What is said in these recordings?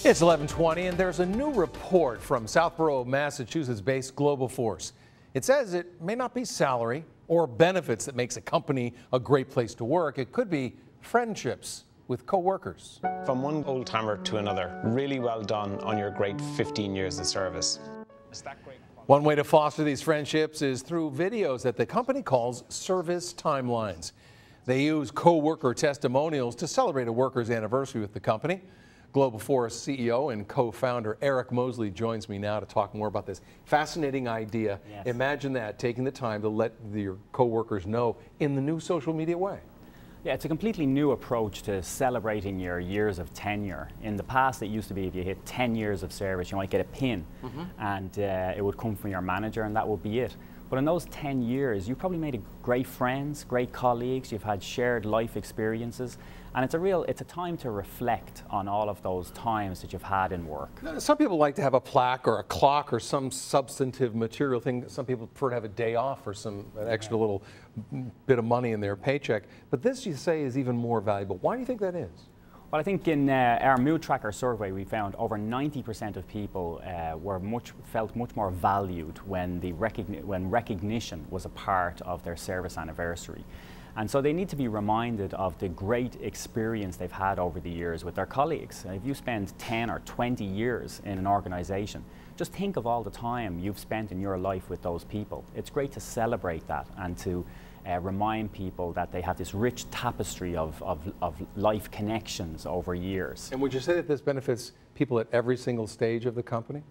It's 11:20 and there's a new report from Southborough, Massachusetts-based Global Force. It says it may not be salary or benefits that makes a company a great place to work. It could be friendships with co-workers. From one old timer to another, really well done on your great 15 years of service. Is that great? One way to foster these friendships is through videos that the company calls service timelines. They use co-worker testimonials to celebrate a worker's anniversary with the company. Global Force CEO and co-founder Eric Mosley joins me now to talk more about this fascinating idea. Yes. Imagine that, taking the time to let your co-workers know in the new social media way. Yeah, it's a completely new approach to celebrating your years of tenure. In the past, it used to be if you hit 10 years of service, you might get a pin, and it would come from your manager, and that would be it. But in those 10 years, you probably made great friends, great colleagues, you've had shared life experiences, and it's a time to reflect on all of those times that you've had in work. Some people like to have a plaque or a clock or some substantive material thing. Some people prefer to have a day off or an extra little bit of money in their paycheck. But this, you say, is even more valuable. Why do you think that is? Well, I think in our Mood Tracker survey, we found over 90% of people felt much more valued when recognition was a part of their service anniversary. And so they need to be reminded of the great experience they've had over the years with their colleagues. If you spend 10 or 20 years in an organization, just think of all the time you've spent in your life with those people. It's great to celebrate that and to remind people that they have this rich tapestry of life connections over years. And would you say that this benefits people at every single stage of the company?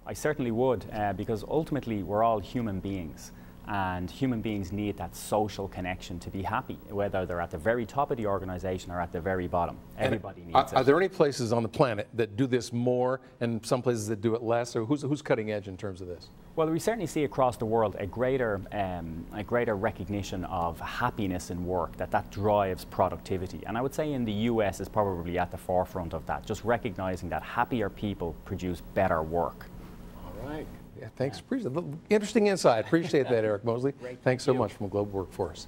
I certainly would, because ultimately we're all human beings. And human beings need that social connection to be happy, whether they're at the very top of the organization or at the very bottom. Everybody needs it. Are there any places on the planet that do this more and some places that do it less? Or who's cutting edge in terms of this? Well, we certainly see across the world a greater recognition of happiness in work, that drives productivity. And I would say in the US is probably at the forefront of that, just recognizing that happier people produce better work. All right. Yeah, thanks. Interesting insight. Appreciate that, Eric Mosley. Thanks so much from Global Workforce.